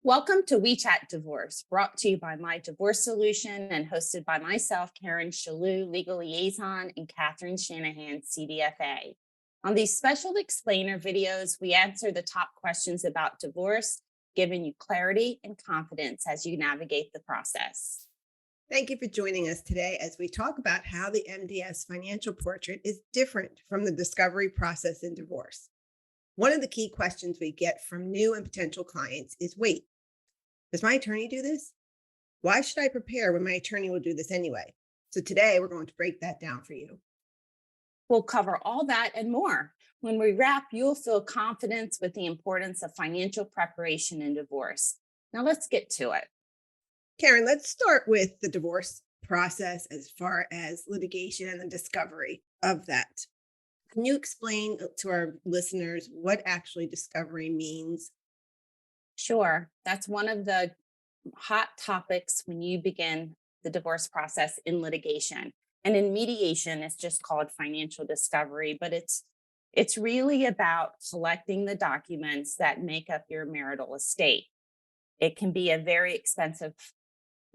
Welcome to We Chat Divorce, brought to you by My Divorce Solution and hosted by myself, Karen Chellew, Legal Liaison, and Catherine Shanahan, CDFA. On these special explainer videos, we answer the top questions about divorce, giving you clarity and confidence as you navigate the process. Thank you for joining us today as we talk about how the MDS financial portrait is different from the discovery process in divorce. One of the key questions we get from new and potential clients is, wait, does my attorney do this? Why should I prepare when my attorney will do this anyway? So today we're going to break that down for you. We'll cover all that and more. When we wrap, you'll feel confidence with the importance of financial preparation in divorce. Now let's get to it. Karen, let's start with the divorce process as far as litigation and the discovery of that. Can you explain to our listeners what actually discovery means? Sure. That's one of the hot topics when you begin the divorce process in litigation. And in mediation, it's just called financial discovery, but it's really about collecting the documents that make up your marital estate. It can be a very expensive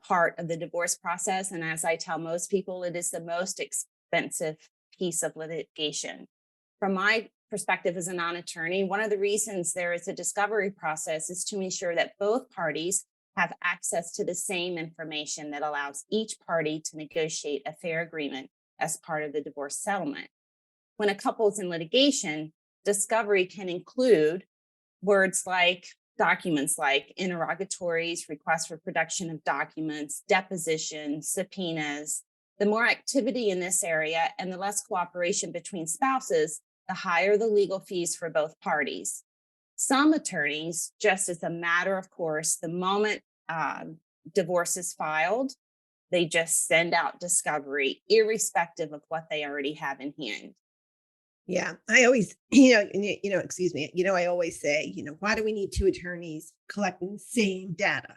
part of the divorce process. And as I tell most people, it is the most expensive piece of litigation. From my perspective as a non attorney, one of the reasons there is a discovery process is to ensure that both parties have access to the same information that allows each party to negotiate a fair agreement as part of the divorce settlement. When a couple is in litigation, discovery can include words like documents like interrogatories, requests for production of documents, depositions, subpoenas. The more activity in this area and the less cooperation between spouses, the higher the legal fees for both parties. Some attorneys, just as a matter of course, the moment divorce is filed, they just send out discovery, irrespective of what they already have in hand. Yeah, I always, excuse me, I always say, why do we need two attorneys collecting the same data?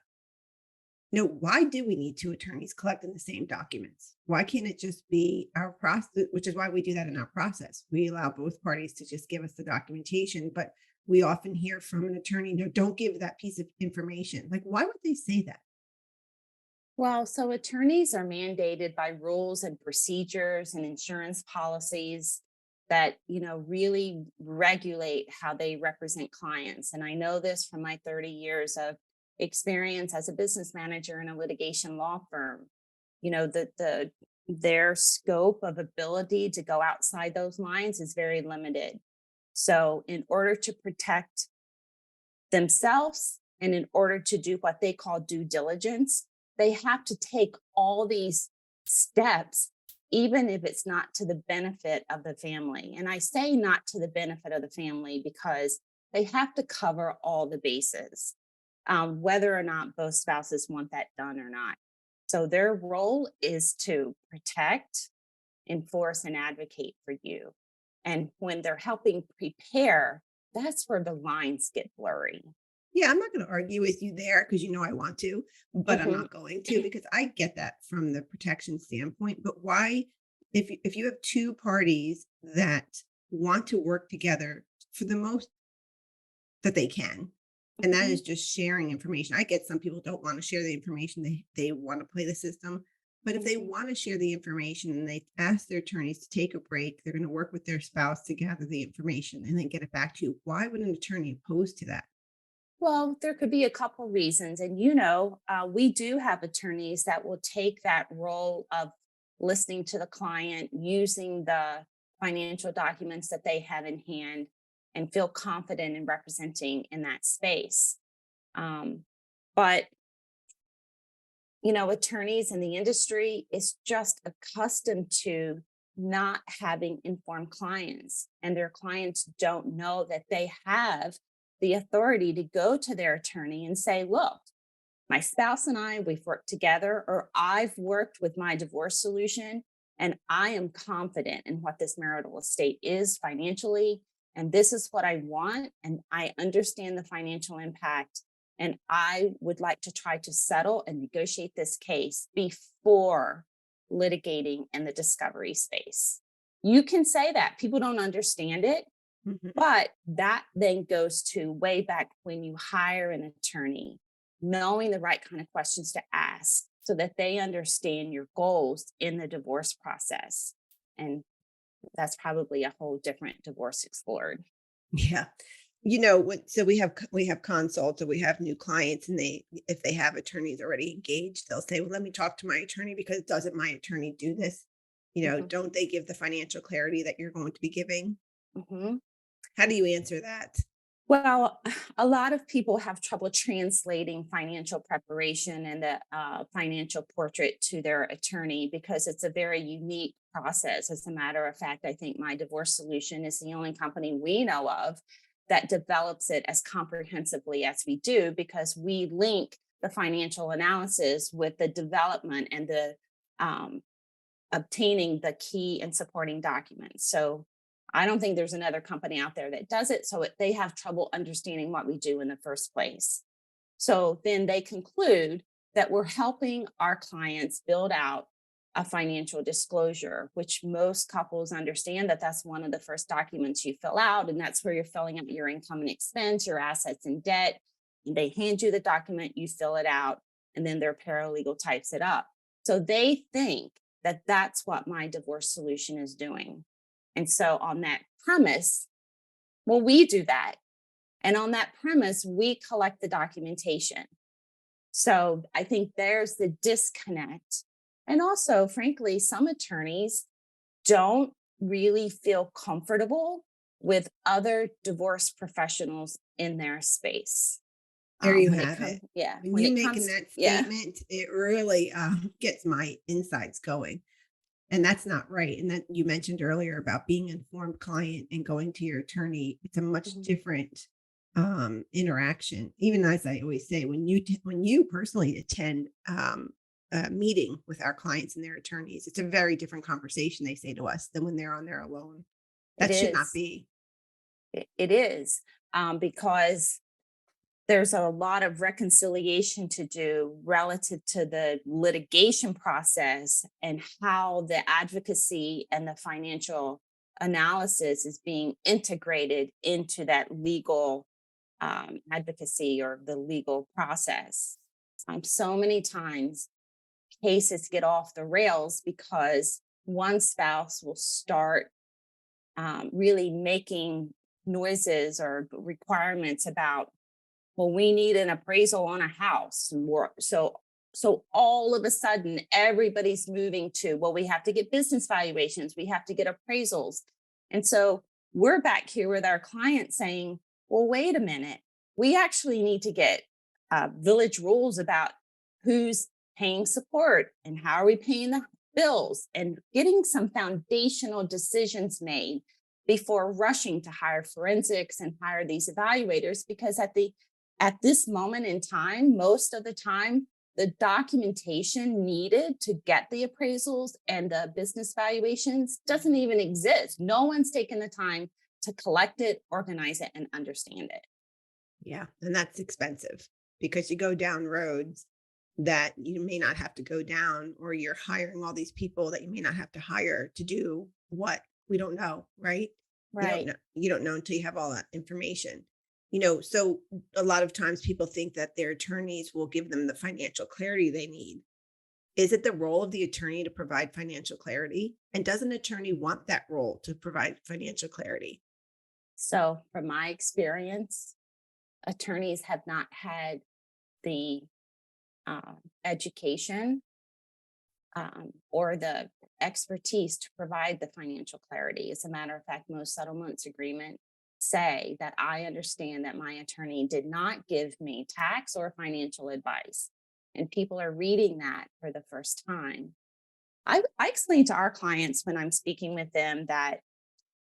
Why do we need two attorneys collecting the same documents? Why can't it just be our process, which is why we do that in our process. We allow both parties to just give us the documentation, but we often hear from an attorney, no, don't give that piece of information. Like, why would they say that? Well, so attorneys are mandated by rules and procedures and insurance policies that, really regulate how they represent clients. And I know this from my 30 years of experience as a business manager in a litigation law firm. Their scope of ability to go outside those lines is very limited. So in order to protect themselves and in order to do what they call due diligence, they have to take all these steps, even if it's not to the benefit of the family. And I say not to the benefit of the family because they have to cover all the bases, whether or not both spouses want that done or not. So their role is to protect, enforce, and advocate for you. And when they're helping prepare, that's where the lines get blurry. Yeah, I'm not going to argue with you there because I want to, but I'm Mhm. not going to because I get that from the protection standpoint. But why, if you have two parties that want to work together for the most that they can, and that Mhm. is just sharing information. I get some people don't want to share the information; they want to play the system. But if they Mhm. want to share the information and they ask their attorneys to take a break, they're going to work with their spouse to gather the information and then get it back to you. Why would an attorney oppose to that? Well, there could be a couple reasons. And, we do have attorneys that will take that role of listening to the client, using the financial documents that they have in hand, and feel confident in representing in that space. Um, but attorneys in the industry is just accustomed to not having informed clients, and their clients don't know that they have the authority to go to their attorney and say, look, my spouse and I, we've worked together, or I've worked with my divorce solution, and I am confident in what this marital estate is financially. And this is what I want. And I understand the financial impact. And I would like to try to settle and negotiate this case before litigating in the discovery space. You can say that people don't understand it, Mhm. but that then goes to way back when you hire an attorney. knowing the right kind of questions to ask so that they understand your goals in the divorce process. And that's probably a whole different divorce explored. Yeah. So we have consults or we have new clients, and they if they have attorneys already engaged, they'll say, "Well, let me talk to my attorney because doesn't my attorney do this?" Mhm, Don't they give the financial clarity that you're going to be giving? mhm. How do you answer that? Well, a lot of people have trouble translating financial preparation and the financial portrait to their attorney because it's a very unique process. As a matter of fact, I think My Divorce Solution is the only company we know of that develops it as comprehensively as we do because we link the financial analysis with the development and the um, obtaining the key and supporting documents. So I don't think there's another company out there that does it. So they have trouble understanding what we do in the first place. So then they conclude that we're helping our clients build out a financial disclosure, which most couples understand that that's one of the first documents you fill out. And that's where you're filling out your income and expense, your assets and debt. And they hand you the document, you fill it out, and then their paralegal types it up. So they think that that's what My Divorce Solution is doing. And so on that premise, well, we do that. And on that premise, we collect the documentation. So I think there's the disconnect. And also, frankly, some attorneys don't really feel comfortable with other divorce professionals in their space. There you When it have comes, it. yeah, When when you it making comes, that yeah, statement, it really gets my insides going. And that's not right. And that you mentioned earlier about being an informed client and going to your attorney, it's a much mhm, different interaction. Even as I always say, when you personally attend a meeting with our clients and their attorneys, it's a very different conversation they say to us than when they're on there alone. it That should not is. be. It is because there's a lot of reconciliation to do relative to the litigation process and how the advocacy and the financial analysis is being integrated into that legal advocacy or the legal process. So many times cases get off the rails because one spouse will start really making noises or requirements about, well, we need an appraisal on a house. So all of a sudden, everybody's moving to, well, we have to get business valuations, we have to get appraisals. And so we're back here with our client saying, well, wait a minute, we actually need to get village rules about who's paying support and how are we paying the bills and getting some foundational decisions made before rushing to hire forensics and hire these evaluators because at this moment in time, most of the time, the documentation needed to get the appraisals and the business valuations doesn't even exist. No one's taken the time to collect it, organize it, and understand it. Yeah. And that's expensive because you go down roads that you may not have to go down, or you're hiring all these people that you may not have to hire to do what we don't know, right? Right. You don't know until you have all that information. So a lot of times people think that their attorneys will give them the financial clarity they need. Is it the role of the attorney to provide financial clarity? And does an attorney want that role to provide financial clarity? So, from my experience, attorneys have not had the education or the expertise to provide the financial clarity. As a matter of fact, most settlements agreement say that I understand that my attorney did not give me tax or financial advice. And people are reading that for the first time. I explain to our clients when I'm speaking with them that,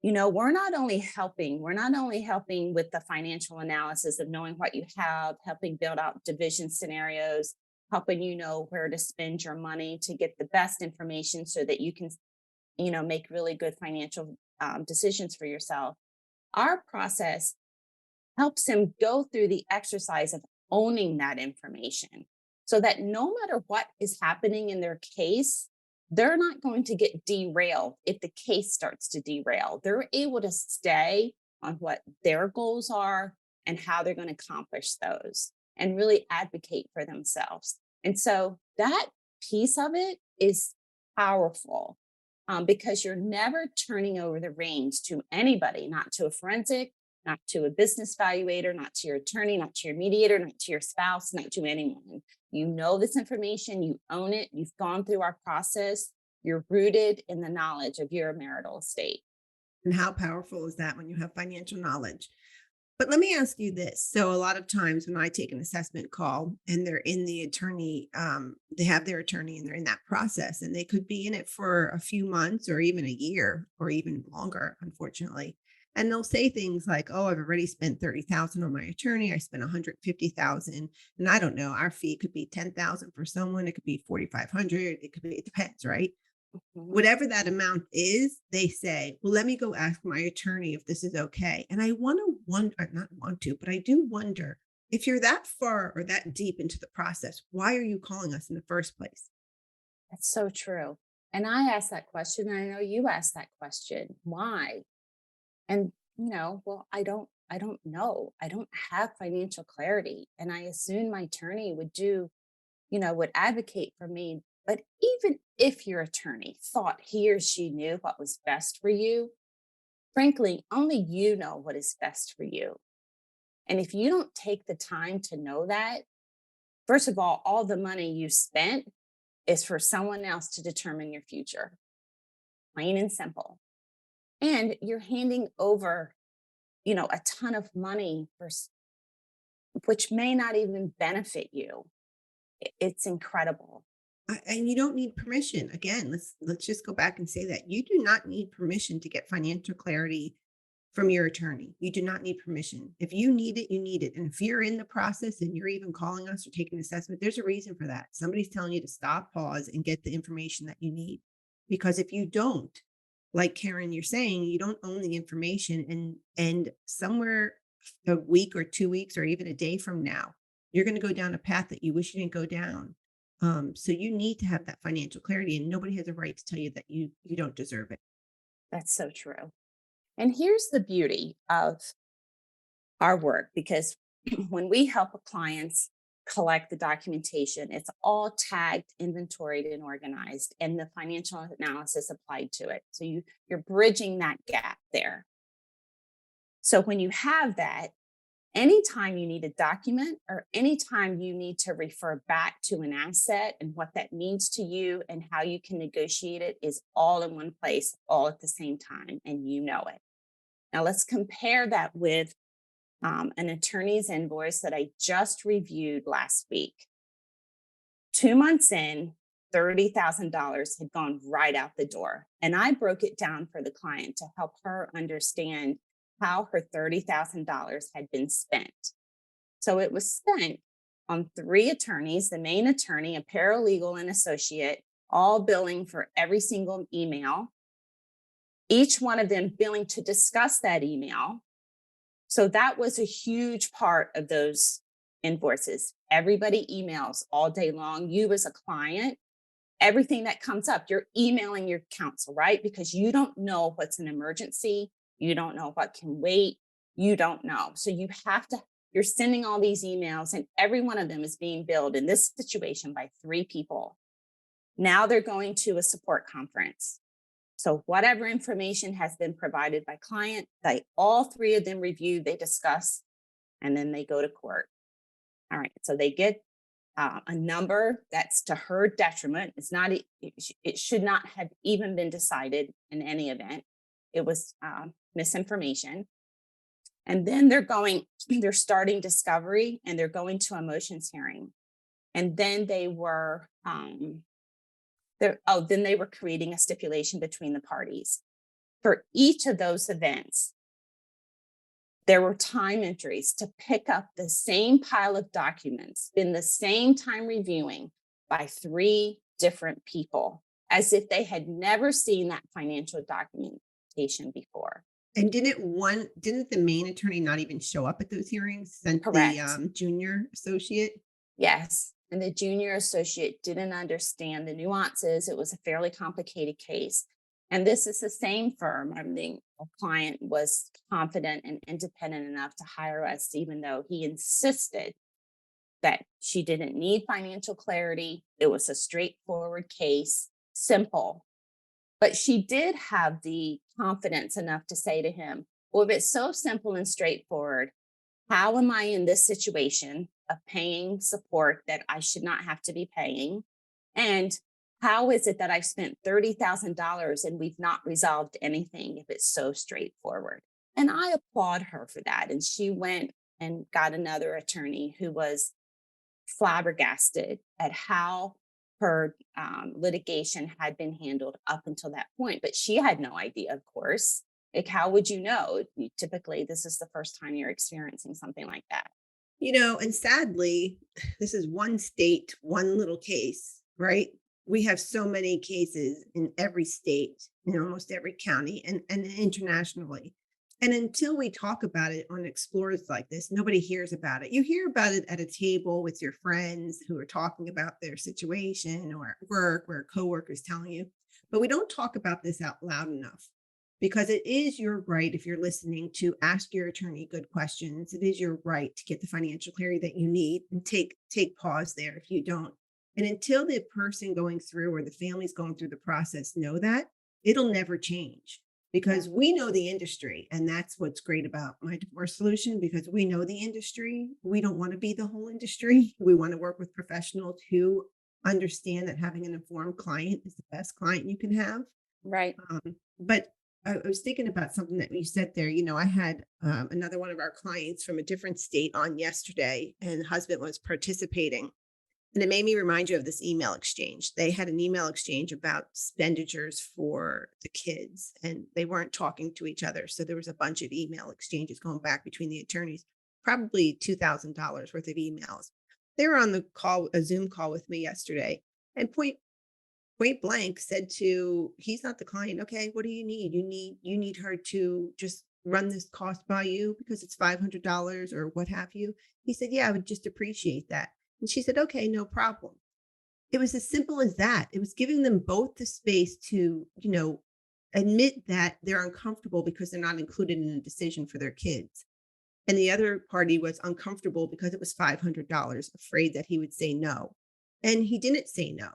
we're not only helping with the financial analysis of knowing what you have, helping build out division scenarios, helping you know where to spend your money to get the best information so that you can, make really good financial decisions for yourself. Our process helps them go through the exercise of owning that information so that no matter what is happening in their case, they're not going to get derailed if the case starts to derail. They're able to stay on what their goals are and how they're going to accomplish those. and really advocate for themselves. And so that piece of it is powerful, because you're never turning over the reins to anybody, not to a forensic, not to a business valuator, not to your attorney, not to your mediator, not to your spouse, not to anyone. You know this information, you own it, you've gone through our process, you're rooted in the knowledge of your marital estate. And how powerful is that when you have financial knowledge? But let me ask you this. So a lot of times when I take an assessment call and they're in the attorney, they have their attorney and they're in that process and they could be in it for a few months or even a year or even longer, unfortunately. And they'll say things like, "Oh, I've already spent 30,000 on my attorney. I spent 150,000." And I don't know, our fee could be 10,000 for someone, it could be 4,500, it could be, it depends, right? Mhm. Whatever that amount is, they say, "Well, let me go ask my attorney if this is okay." And I want to wonder, not want to, but I do wonder if you're that far or that deep into the process, why are you calling us in the first place? That's so true. And I asked that question, and I know you asked that question. Why? And well, I don't know. I don't have financial clarity. And I assume my attorney would would advocate for me. But even if your attorney thought he or she knew what was best for you, frankly, only you know what is best for you. And if you don't take the time to know that, first of all the money you spent is for someone else to determine your future, plain and simple. And you're handing over, a ton of money which may not even benefit you. It's incredible. And you don't need permission. Again, let's just go back and say that you do not need permission to get financial clarity from your attorney. You do not need permission. If you need it, you need it. And if you're in the process and you're even calling us or taking an assessment, there's a reason for that. Somebody's telling you to stop, pause, and get the information that you need. Because if you don't, like Karen, you're saying, you don't own the information, and somewhere a week or 2 weeks or even a day from now, you're going to go down a path that you wish you didn't go down. So you need to have that financial clarity, and nobody has a right to tell you that you don't deserve it. That's so true. And here's the beauty of our work, because when we help clients collect the documentation, it's all tagged, inventoried, and organized, and the financial analysis applied to it. So you're bridging that gap there. So when you have that, anytime you need a document or anytime you need to refer back to an asset and what that means to you and how you can negotiate it is all in one place, all at the same time, and you know it. Now, let's compare that with an attorney's invoice that I just reviewed last week. 2 months in, $30,000 had gone right out the door. And I broke it down for the client to help her understand how her $30,000 had been spent. So it was spent on three attorneys, the main attorney, a paralegal, and associate, all billing for every single email, each one of them billing to discuss that email. So that was a huge part of those invoices. Everybody emails all day long. You, as a client, everything that comes up, you're emailing your counsel, right? Because you don't know what's an emergency. You don't know what can wait. You don't know. So you're sending all these emails, and every one of them is being billed in this situation by three people. Now they're going to a support conference. So whatever information has been provided by client, all three of them review, they discuss, and then they go to court. All right. So they get a number that's to her detriment. It's not. It should not have even been decided in any event. It was misinformation. And then they're starting discovery, and they're going to a motions hearing. And then then they were creating a stipulation between the parties. For each of those events, there were time entries to pick up the same pile of documents, spend the same time reviewing by three different people, as if they had never seen that financial documentation before. And didn't the main attorney not even show up at those hearings? Sent the Correct. junior associate? Yes. And the junior associate didn't understand the nuances. It was a fairly complicated case. And this is the same firm. I mean, a client was confident and independent enough to hire us, even though he insisted that she didn't need financial clarity. It was a straightforward case, simple. But she did have the confidence enough to say to him, well, if it's so simple and straightforward, how am I in this situation of paying support that I should not have to be paying? And how is it that I've spent $30,000 and we've not resolved anything if it's so straightforward? And I applaud her for that. And she went and got another attorney who was flabbergasted at how her litigation had been handled up until that point. But she had no idea, of course. Like, how would you know? Typically, this is the first time you're experiencing something like that. And sadly, this is one state, one little case, right? We have so many cases in every state, in almost every county, and internationally. And until we talk about it on explorers like this, nobody hears about it. You hear about it at a table with your friends who are talking about their situation, or at work where a coworker is telling you, but we don't talk about this out loud enough, because it is your right, if you're listening, to ask your attorney good questions. It is your right to get the financial clarity that you need, and take pause there if you don't. And until the person going through or the families going through the process know that, it'll never change, Yeah. because we know the industry. And that's what's great about my divorce solution, because we know the industry. We don't want to be the whole industry. We want to work with professionals who understand that having an informed client is the best client you can have. Right. But I was thinking about something that you said there. I had another one of our clients from a different state on yesterday, and the husband was participating. And it made me remind you of this email exchange. They had an email exchange about expenditures for the kids, and they weren't talking to each other. So there was a bunch of email exchanges going back between the attorneys, probably $2,000 worth of emails. They were on the call, a Zoom call with me yesterday, and point blank said to, he's not the client. Okay, what do you need? You need her to just run this cost by you because it's $500 or what have you. He said, yeah, I would just appreciate that. And she said, okay, no problem. It was as simple as that. It was giving them both the space to, admit that they're uncomfortable because they're not included in a decision for their kids. And the other party was uncomfortable because it was $500, afraid that he would say no. And he didn't say no.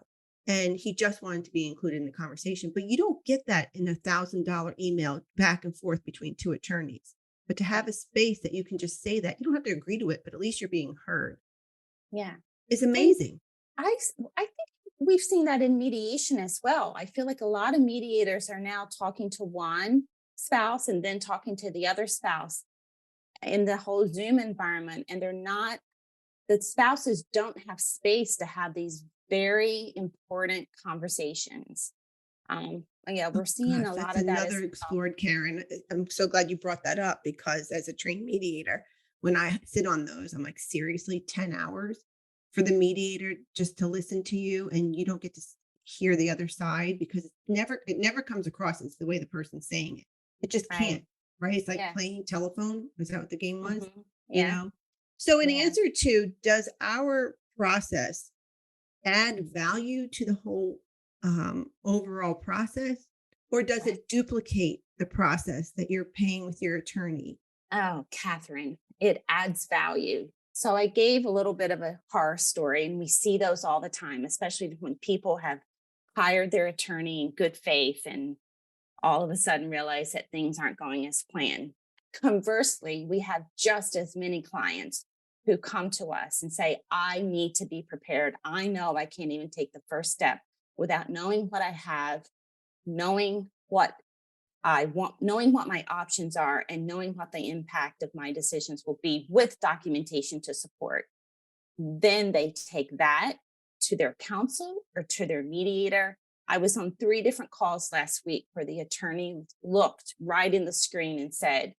And he just wanted to be included in the conversation. But you don't get that in $1,000 email back and forth between two attorneys. But to have a space that you can just say that, you don't have to agree to it, but at least you're being heard, Yeah. is And amazing. I think we've seen that in mediation as well. I feel like a lot of mediators are now talking to one spouse and then talking to the other spouse in the whole Zoom environment. And the spouses don't have space to have these very important conversations. Yeah, Oh we're seeing gosh, a lot that's of that as another well. explored, Karen. I'm so glad you brought that up, because as a trained mediator, when I sit on those, I'm like, seriously, 10 hours for the mediator just to listen to you, and you don't get to hear the other side, because it never comes across as the way the person's saying it. It just Right. can't, right? It's like Yes. playing telephone. Is that what the game was? You Yeah. know? So in Yeah. answer to, does our process add value to the whole overall process, or does Right. it duplicate the process that you're paying with your attorney? Oh, Catherine, it adds value. So I gave a little bit of a horror story, and we see those all the time, especially when people have hired their attorney in good faith and all of a sudden realize that things aren't going as planned. Conversely, we have just as many clients who come to us and say, I need to be prepared. I know I can't even take the first step without knowing what I have, knowing what I want, knowing what my options are, and knowing what the impact of my decisions will be with documentation to support. Then they take that to their counsel or to their mediator. I was on 3 different calls last week where the attorney looked right in the screen and said,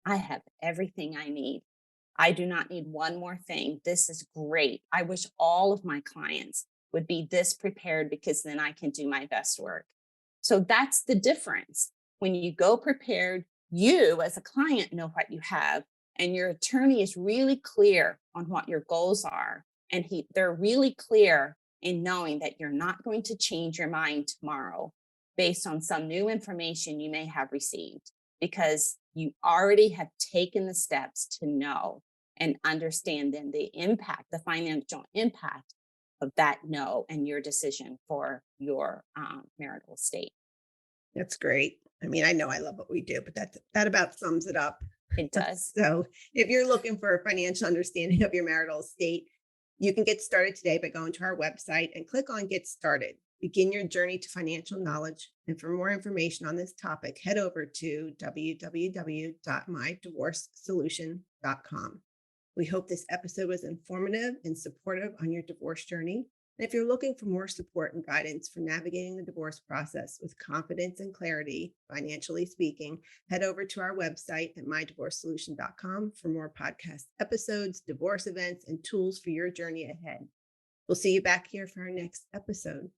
I have everything I need. I do not need one more thing. This is great. I wish all of my clients would be this prepared, because then I can do my best work. So that's the difference. When you go prepared, you as a client know what you have, and your attorney is really clear on what your goals are. And they're really clear in knowing that you're not going to change your mind tomorrow based on some new information you may have received, because you already have taken the steps to know and understand then the impact, the financial impact of that no and your decision for your marital estate. That's great. I mean, I know I love what we do, but that about sums it up. It does. So if you're looking for a financial understanding of your marital estate, you can get started today by going to our website and click on Get Started. Begin your journey to financial knowledge. And for more information on this topic, head over to www.mydivorcesolution.com. We hope this episode was informative and supportive on your divorce journey. And if you're looking for more support and guidance for navigating the divorce process with confidence and clarity, financially speaking, head over to our website at mydivorcesolution.com for more podcast episodes, divorce events, and tools for your journey ahead. We'll see you back here for our next episode.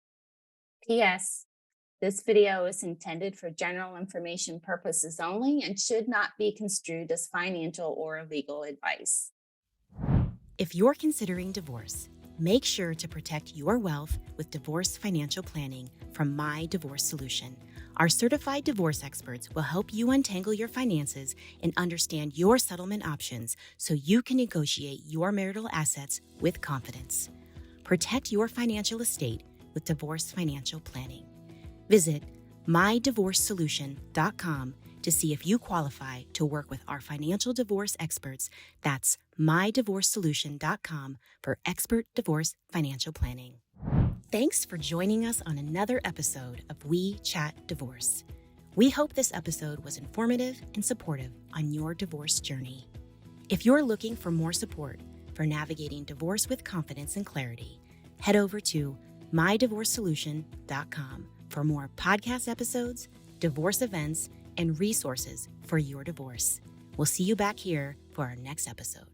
P.S. This video is intended for general information purposes only and should not be construed as financial or legal advice. If you're considering divorce, make sure to protect your wealth with divorce financial planning from My Divorce Solution. Our certified divorce experts will help you untangle your finances and understand your settlement options so you can negotiate your marital assets with confidence. Protect your financial estate with divorce financial planning. Visit mydivorcesolution.com to see if you qualify to work with our financial divorce experts. That's mydivorcesolution.com for expert divorce financial planning. Thanks for joining us on another episode of We Chat Divorce. We hope this episode was informative and supportive on your divorce journey. If you're looking for more support for navigating divorce with confidence and clarity, head over to mydivorcesolution.com for more podcast episodes, divorce events, and resources for your divorce. We'll see you back here for our next episode.